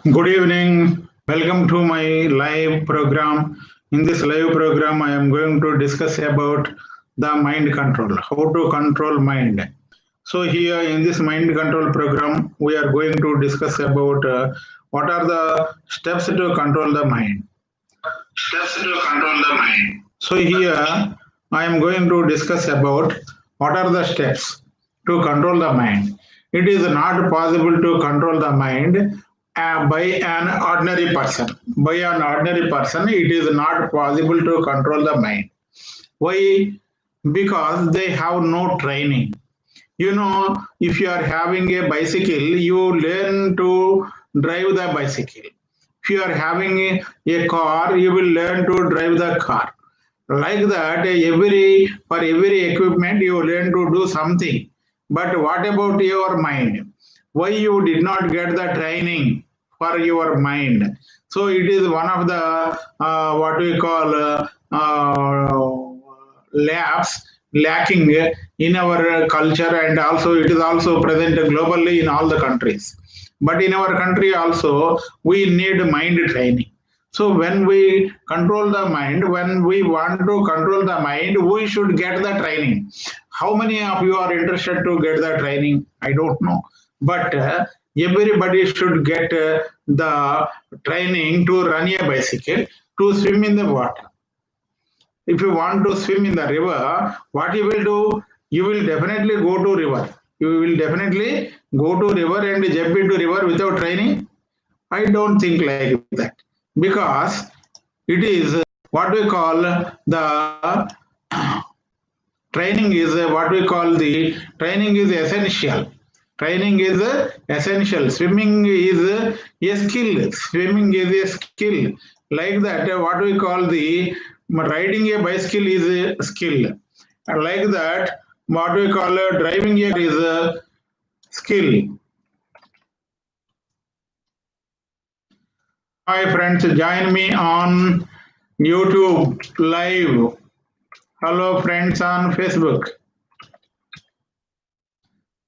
Good evening. Welcome to my live program. In this live program, I am going to discuss about the mind control, how to control mind. So here in this mind control program, we are going to discuss about what are the steps to control the mind. So here I am going to discuss about what are the steps to control the mind. It is not possible to control the mind by an ordinary person. By an ordinary person, it is not possible to control the mind. Why? Because they have no training. If you are having a bicycle, you learn to drive the bicycle. If you are having a car, you will learn to drive the car. Like that, for every equipment, you learn to do something. But what about your mind? Why you did not get the training for your mind? So it is one of the what we call labs lacking in our culture, and also it is also present globally in all the countries. But in our country also, we need mind training. So when we control the mind, when we want to control the mind, we should get the training. How many of you are interested to get the training? I don't know. But everybody should get the training to run a bicycle, to swim in the water. If you want to swim in the river, what you will do? You will definitely go to river. You will definitely go to river and jump into river without training. I don't think like that, because it is what we call the training is what we call the training is essential. Training is essential. Swimming is a skill. Swimming is a skill. Like that, what we call the riding a bicycle is a skill. Like that, what we call driving a car is a skill. Hi friends, join me on YouTube live. Hello friends on Facebook.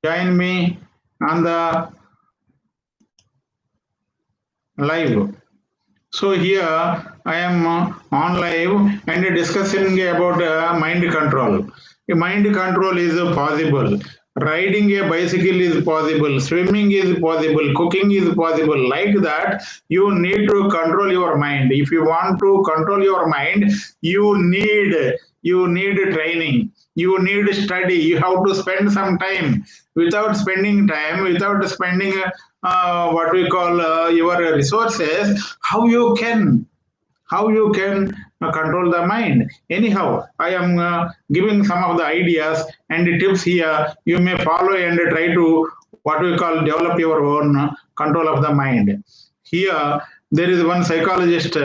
Join me on the live. So here I am on live and discussing about mind control. Mind control is possible. Riding a bicycle is possible. Swimming is possible. Cooking is possible. Like that, you need to control your mind. If you want to control your mind, you need training. You need study. You have to spend some time. Without spending time, without spending what we call your resources, how you can control the mind. Anyhow, I am giving some of the ideas and tips here. You may follow and try to what we call develop your own control of the mind. Here there is one psychologist,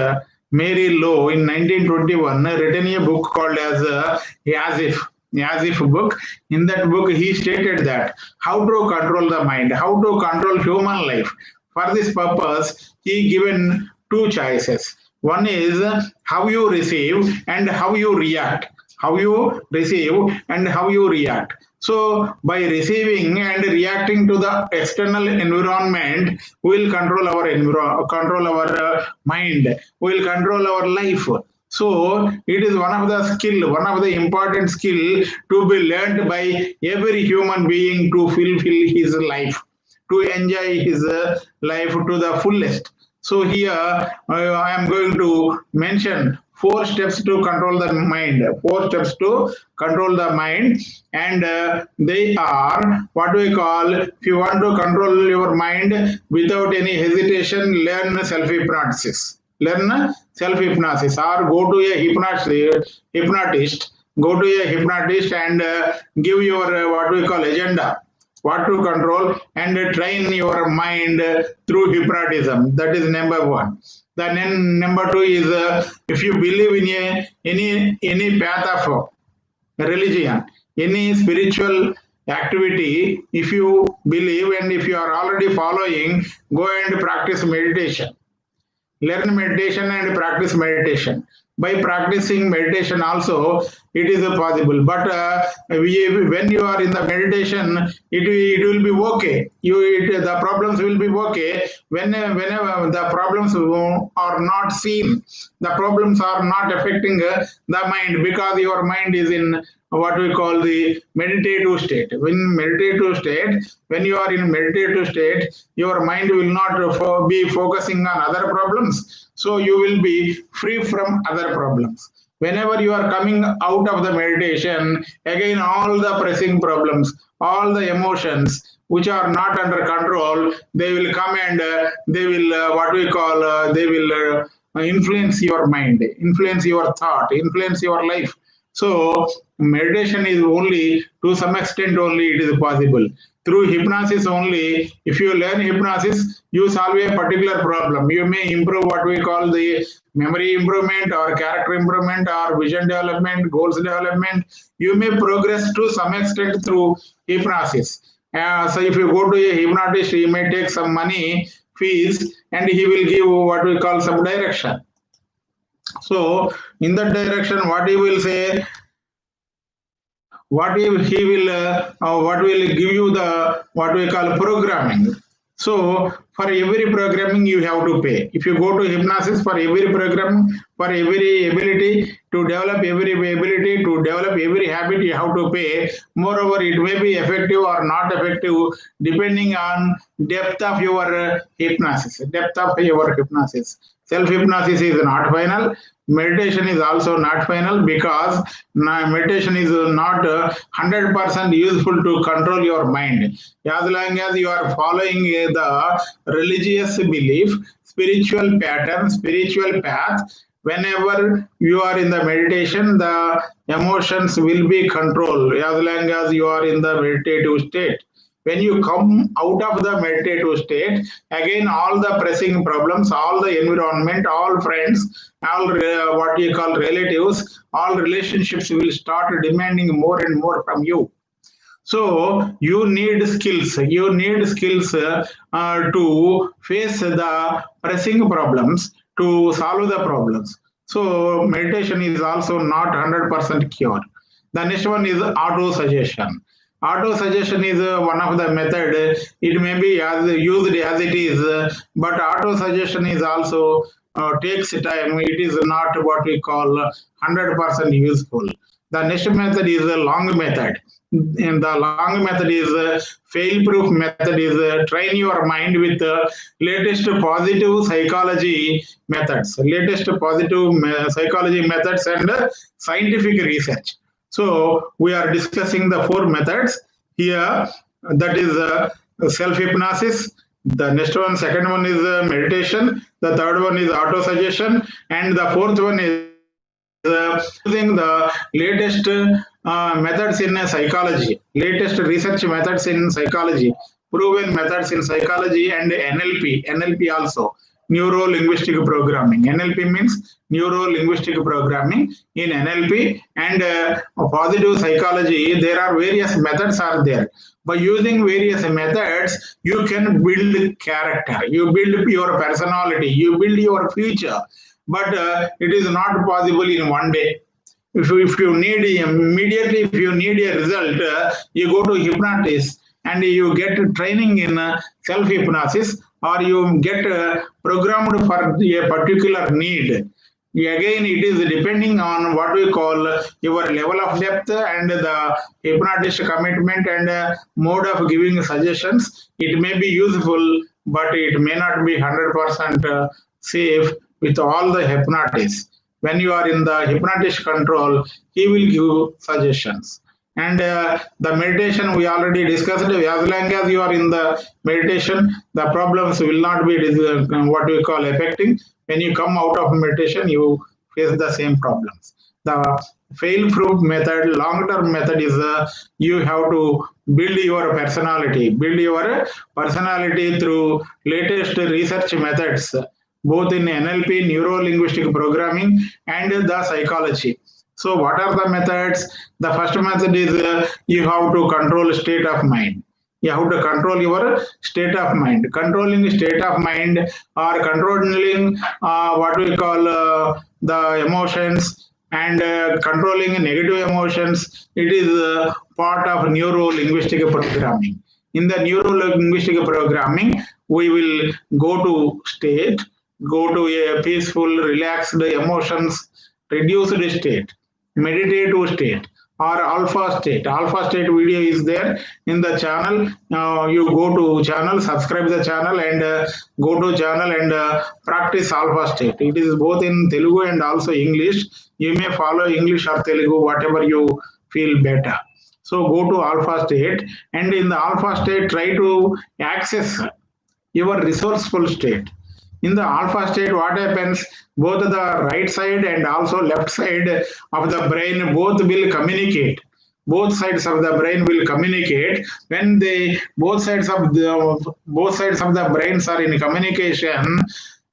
Mary Lowe, in 1921 written a book called as if book. In that book, he stated that how to control the mind, how to control human life. For this purpose, he given two choices. One is how you receive and how you react. How you receive and how you react. So by receiving and reacting to the external environment, we will control our mind. We will control our life. So it is one of the skill, one of the important skill to be learned by every human being to fulfill his life, to enjoy his life to the fullest. So here I am going to mention 4 steps to control the mind. 4 steps to control the mind, and they are what we call. If you want to control your mind without any hesitation, learn self-hypnosis. Learn self-hypnosis, or go to a hypnotist. Go to a hypnotist and give your what we call agenda, what to control, and train your mind through hypnotism. That is number one. Then number two is if you believe in any path of religion, any spiritual activity, if you believe and if you are already following, go and practice meditation. Learn meditation and practice meditation. By practicing meditation also, it is possible. But when you are in the meditation, it will be okay. The problems will be okay whenever the problems are not seen. The problems are not affecting the mind, because your mind is in what we call the meditative state. When you are in meditative state, your mind will not be focusing on other problems, so you will be free from other problems. Whenever you are coming out of the meditation, again all the pressing problems, all the emotions which are not under control, they will come and they will what we call they will influence your mind, influence your thought, influence your life. So meditation is only to some extent only it is possible. Through hypnosis only, if you learn hypnosis, you solve a particular problem. You may improve what we call the memory improvement or character improvement or vision development, goals development. You may progress to some extent through hypnosis. So if you go to a hypnotist, he may take some money, fees, and he will give what we call some direction. So in that direction, what he will say, what he will what will give you the what we call programming. So for every programming you have to pay. If you go to hypnosis, for every program, for every ability to develop every ability to develop every habit, you have to pay. Moreover, it may be effective or not effective depending on depth of your hypnosis. Depth of your hypnosis. Self hypnosis is not final. Meditation is also not final, because meditation is not 100% useful to control your mind. As long as you are following the religious belief, spiritual pattern, spiritual path, whenever you are in the meditation, the emotions will be controlled as long as you are in the meditative state. When you come out of the meditative state, again all the pressing problems, all the environment, all friends, all what you call relatives, all relationships will start demanding more and more from you. So you need skills. You need skills to face the pressing problems, to solve the problems. So meditation is also not 100% cure. The next one is auto suggestion. Auto suggestion is one of the method. It may be used as it is, but auto suggestion is also takes time. It is not what we call 100% useful. The next method is a long method. And the long method is fail-proof method is train your mind with latest positive psychology methods, latest positive psychology methods and scientific research. So we are discussing the four methods here. That is self-hypnosis. The next one, second one is meditation. The third one is auto-suggestion, and the fourth one is using the latest methods in psychology, latest research methods in psychology, proven methods in psychology, and NLP also, neuro linguistic programming. NLP means neuro linguistic programming. In NLP and positive psychology, there are various methods are there. By using various methods, you can build character, you build your personality, you build your future. But it is not possible in one day. If you need immediately, if you need a result, you go to hypnotist and you get training in self hypnosis, or you get programmed for a particular need. Again, it is depending on what we call your level of depth and the hypnotist commitment and mode of giving suggestions. It may be useful, but it may not be 100% safe with all the hypnotists. When you are in the hypnotist control, he will give suggestions. And the meditation we already discussed. As long as you are in the meditation, the problems will not be what we call affecting. When you come out of meditation, you face the same problems. The fail-proof method, long-term method is you have to build your personality through latest research methods, both in NLP, neuro-linguistic programming, and the psychology. So what are the methods? The first method is you have to control state of mind. You have to control your state of mind. Controlling state of mind or controlling what we call the emotions and controlling negative emotions, it is part of neuro-linguistic programming. In the neuro-linguistic programming, we will go to state, go to a peaceful, relaxed emotions, reduced state, meditative state or alpha state. Alpha state video is there in the channel. You go to channel, subscribe the channel and go to channel and practice alpha state. It is both in Telugu and also English. You may follow English or Telugu, whatever you feel better. So go to alpha state, and in the alpha state try to access your resourceful state. In the alpha state, what happens? Both the right side and also left side of the brain both will communicate. Both sides of the brain will communicate. When they both sides of the brains are in communication,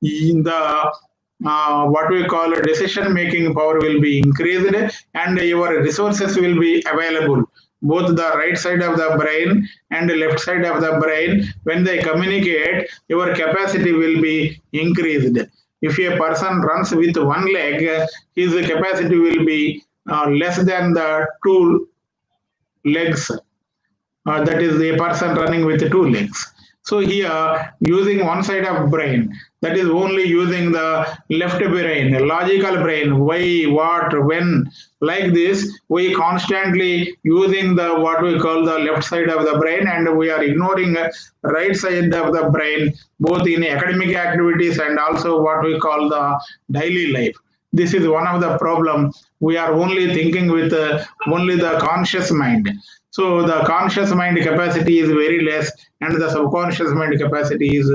in the what we call decision making power will be increased and your resources will be available. Both the right side of the brain and left side of the brain, when they communicate, your capacity will be increased. If a person runs with one leg, his capacity will be less than the two legs. That is a person running with two legs. So here, using one side of brain, that is only using the left brain, logical brain, why, what, when, like this, we constantly using the what we call the left side of the brain, and we are ignoring right side of the brain, both in academic activities and also what we call the daily life. This is one of the problem. We are only thinking with only the conscious mind. So the conscious mind capacity is very less and the subconscious mind capacity is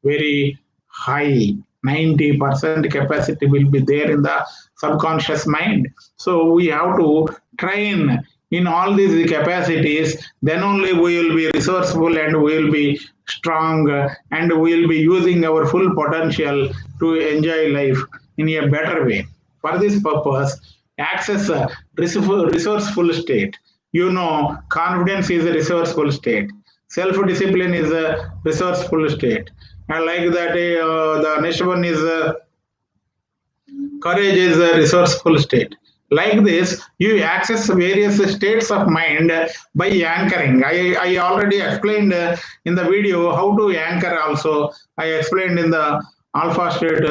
very high. 90% capacity will be there in the subconscious mind. So we have to train in all these capacities, then only we will be resourceful and we will be strong and we will be using our full potential to enjoy life in a better way. For this purpose, access a resourceful state. You know, confidence is a resourceful state. Self-discipline is a resourceful state. And like that, the next one is courage is a resourceful state. Like this, you access various states of mind by anchoring. I already explained in the video how to anchor also. I explained in the alpha state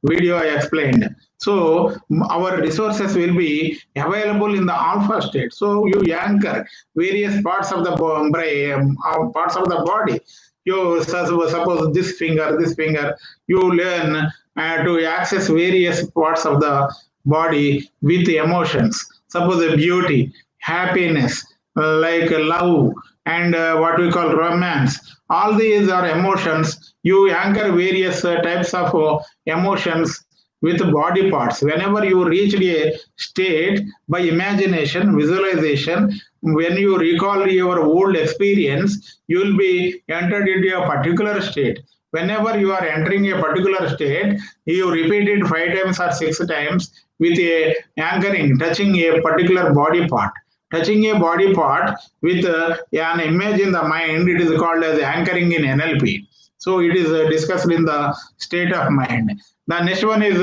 video I explained. So our resources will be available in the alpha state. So you anchor various parts of the brain, parts of the body. You suppose this finger, you learn to access various parts of the body with emotions. Suppose beauty, happiness, like love, and what we call romance. All these are emotions. You anchor various types of emotions with body parts. Whenever you reach a state by imagination, visualization, when you recall your old experience, you will be entered into a particular state. Whenever you are entering a particular state, you repeat it 5 times or 6 times with a anchoring, touching a particular body part. Touching a body part with an image in the mind, it is called as anchoring in NLP. So it is discussed in the state of mind. The next one is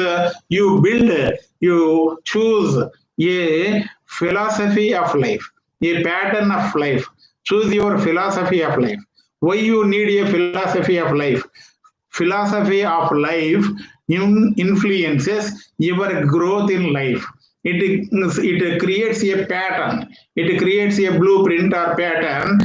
you choose a philosophy of life, a pattern of life. Choose your philosophy of life. Why you need a philosophy of life? Philosophy of life influences your growth in life. It creates a pattern. It creates a blueprint or pattern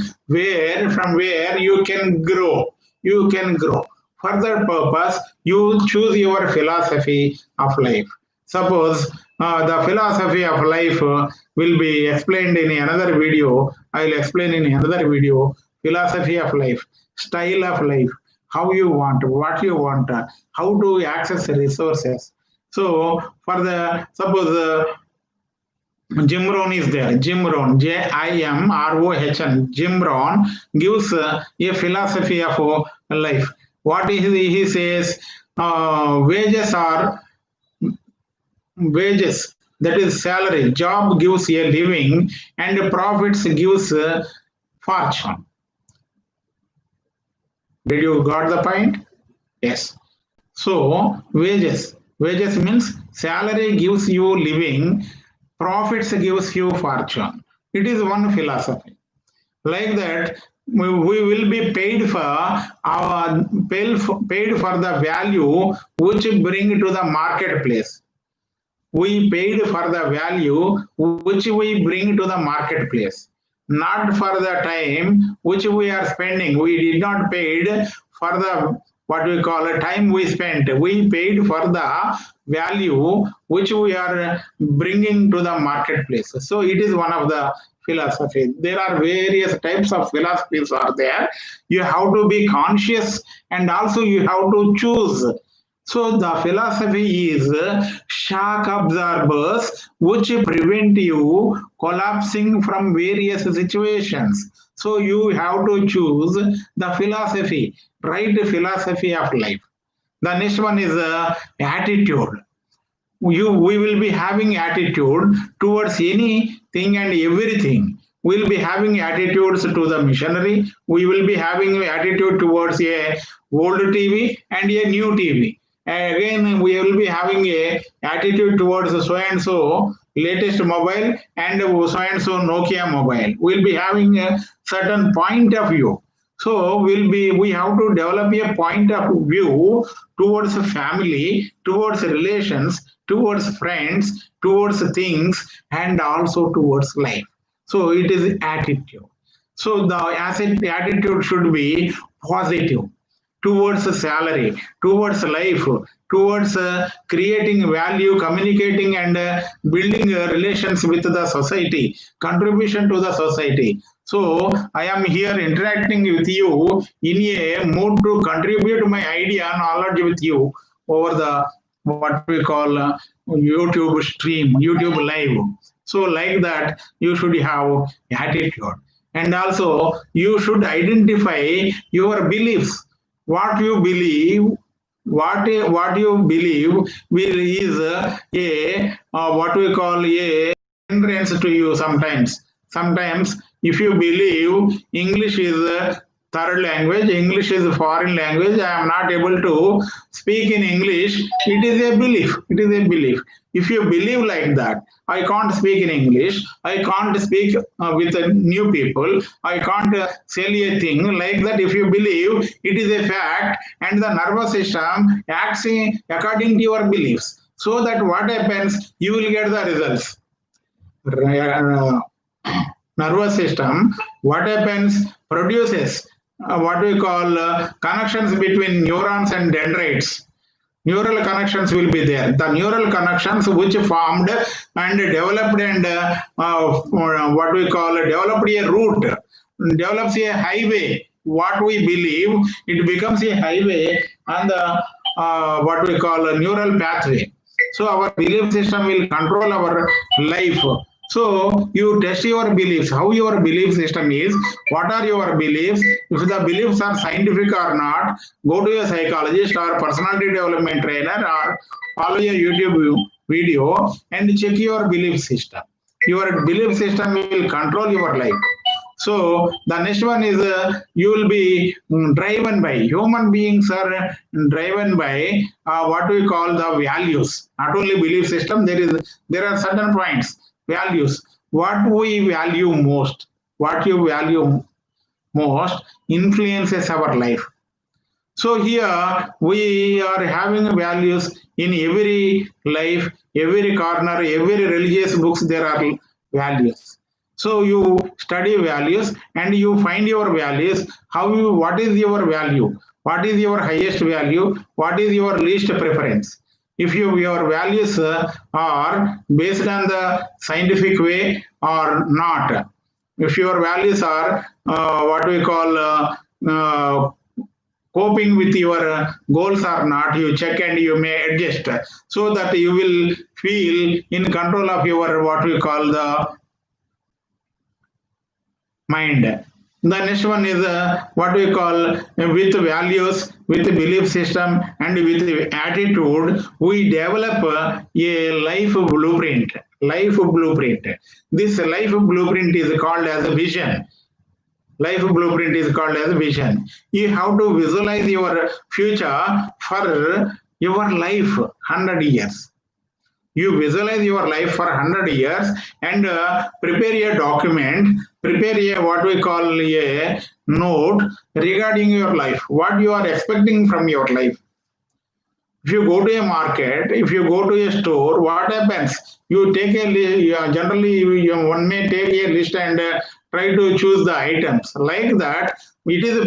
from where you can grow. You can grow. For that purpose, you choose your philosophy of life. Suppose the philosophy of life will be explained in another video. I will explain in another video. Philosophy of life, style of life, how you want, what you want, how to access resources. So, for the suppose Jim Rohn is there. Jim Rohn, Jimrohn. Jim Rohn gives a philosophy of life. What he says, wages, that is salary. Job gives a living, and profits gives fortune. Did you got the point? Yes. So wages. Wages means salary gives you living, profits gives you fortune. It is one philosophy. Like that, we will be paid for the value which bring to the marketplace. We paid for the value which we bring to the marketplace, not for the time which we are spending. We did not paid for the what we call a time we spent. We paid for the value which we are bringing to the marketplace. So it is one of the philosophy. There are various types of philosophies are there. You have to be conscious and also you have to choose. So the philosophy is shock absorbers which prevent you collapsing from various situations. So you have to choose the philosophy, right philosophy of life. The next one is attitude. We will be having attitude towards anything and everything. We'll be having attitudes to the missionary. We will be having attitude towards a old TV and a new TV. Again, we will be having a attitude towards so and so latest mobile and so Nokia mobile. We'll be having a certain point of view. So we have to develop a point of view towards family, towards relations, towards friends, towards things, and also towards life. So it is attitude. So the attitude should be positive towards salary, towards life, towards creating value, communicating and building relations with the society, contribution to the society. So I am here interacting with you in a mood to contribute my idea, knowledge with you over the what we call YouTube stream, YouTube live. So like that, you should have attitude. And also you should identify your beliefs. What you believe, what you believe will is a what we call a hindrance to you sometimes. Sometimes if you believe English is a third language, English is a foreign language, I am not able to speak in English, it is a belief. It is a belief. If you believe like that, I can't speak in English, I can't speak with new people, I can't sell a thing like that. If you believe, it is a fact, and the nervous system acts according to your beliefs. So that what happens, you will get the results. Nervous system, what happens, produces what we call connections between neurons and dendrites. Neural connections will be there. The neural connections which formed and developed and what we call developed a route, develops a highway. What we believe, it becomes a highway and the what we call a neural pathway. So our belief system will control our life. So you test your beliefs, how your belief system is, what are your beliefs. If the beliefs are scientific or not, go to a psychologist or personality development trainer or follow a YouTube video and check your belief system. Your belief system will control your life. So the next one is you will be driven by, human beings are driven by what we call the values. Not only belief system, there are certain points. Values, what we value most, what you value most influences our life. So here we are having values in every life, every corner, every religious books there are values. So you study values and you find your values, what is your value, what is your highest value, what is your least preference. If your values are based on the scientific way or not, if your values are what we call coping with your goals or not, you check and you may adjust so that you will feel in control of your what we call the mind. The next one is what we call with values, with belief system and with attitude, we develop a life blueprint. Life blueprint. This life blueprint is called as a vision. Life blueprint is called as vision. You have to visualize your future for your life 100 years. You visualize your life for 100 years and prepare a document, prepare a what we call a note regarding your life, what you are expecting from your life. If you go to a market, if you go to a store, what happens? You take a list, generally one may take a list and try to choose the items. Like that, it is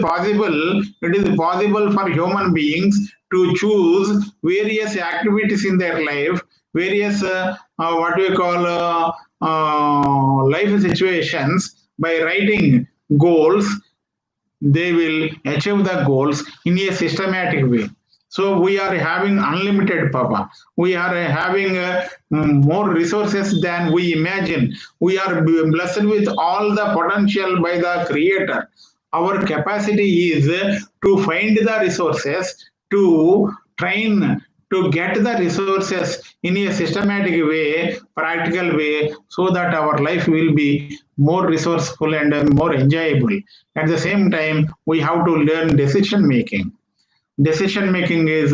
possible for human beings to choose various activities in their life, various what we call life situations. By writing goals, they will achieve the goals in a systematic way. So we are having unlimited papa. We are having more resources than we imagine. We are blessed with all the potential by the creator. Our capacity is to find the resources, to train, to get the resources in a systematic way, practical way, so that our life will be more resourceful and more enjoyable. At the same time, we have to learn decision making. Decision making is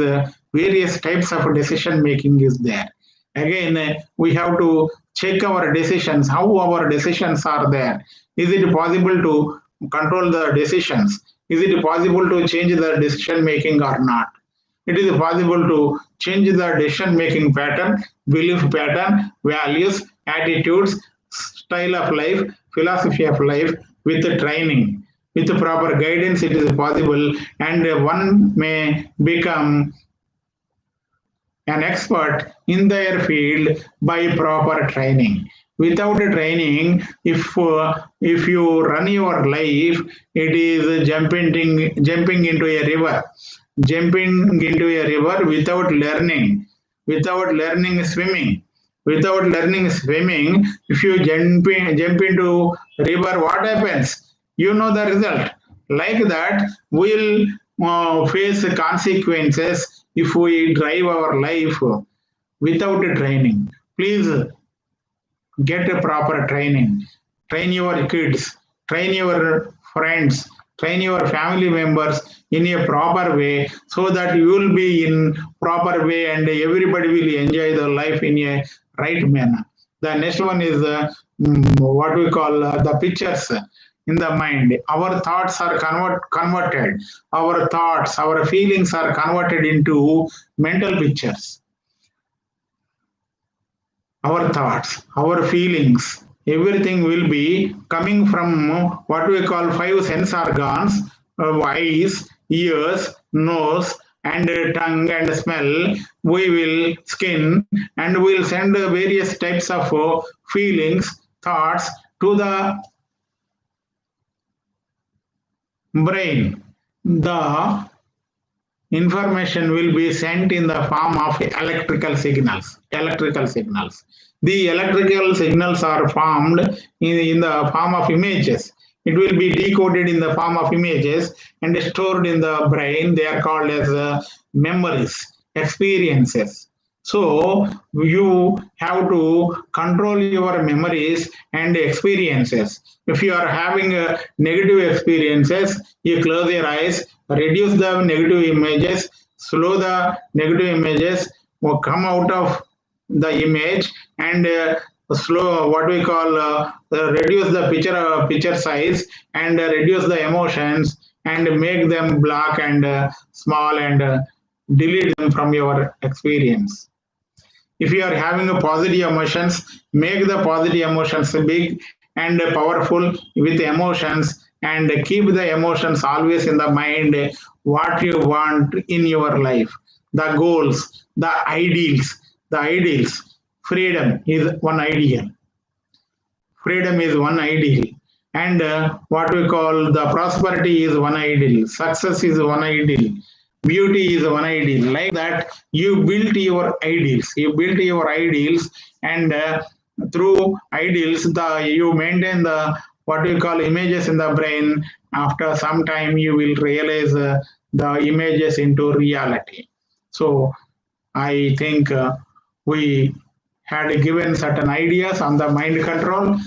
various types of decision making is there. Again, we have to check our decisions, how our decisions are there. Is it possible to control the decisions? Is it possible to change the decision making or not? It is possible to change the decision making pattern, belief pattern, values, attitudes, style of life, philosophy of life with training. With proper guidance, it is possible, and one may become an expert in their field by proper training. Without training, if you run your life, it is jumping into a river, jumping into a river without learning swimming. Without learning swimming, if you jump into river, what happens? You know the result. Like that, we'll face consequences if we drive our life without training. Please get a proper training. Train your kids, train your friends, train your family members in a proper way so that you will be in proper way and everybody will enjoy the life in a right manner. The next one is what we call the pictures in the mind. Our thoughts are converted. Our thoughts, our feelings are converted into mental pictures. Our thoughts, our feelings, everything will be coming from what we call five sense organs, eyes, ears, nose, and tongue and smell. We will skin and we will send various types of feelings, thoughts to the brain. The information will be sent in the form of electrical signals. The electrical signals are formed in the form of images. It will be decoded in the form of images and stored in the brain. They are called as memories, experiences. So you have to control your memories and experiences. If you are having negative experiences, you close your eyes, reduce the negative images, slow the negative images, or come out of the image and slow what we call reduce the picture size and reduce the emotions and make them black and small and delete them from your experience. If you are having a positive emotions, make the positive emotions big and powerful with emotions and keep the emotions always in the mind what you want in your life. The goals, the ideals. Freedom is one ideal. Freedom is one ideal. And what we call the prosperity is one ideal. Success is one ideal. Beauty is one ideal. Like that, you build your ideals. And through ideals, you maintain the what we call images in the brain. After some time, you will realize the images into reality. So I think we had given certain ideas on the mind control.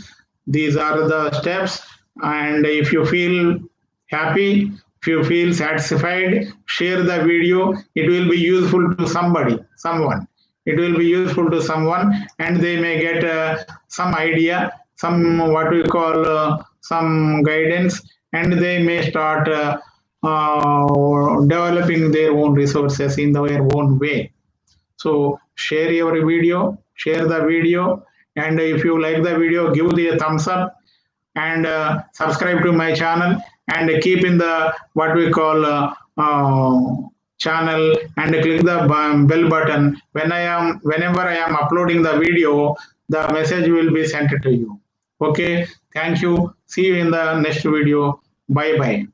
These are the steps. And if you feel happy, if you feel satisfied, share the video. It will be useful to someone. It will be useful to someone, and they may get some idea, some what we call some guidance, and they may start developing their own resources in their own way. So share your video, share the video, and if you like the video, give the thumbs up, and subscribe to my channel, and keep in the what we call channel, and click the bell button. Whenever I am uploading the video, the message will be sent to you. Okay, thank you. See you in the next video. Bye bye.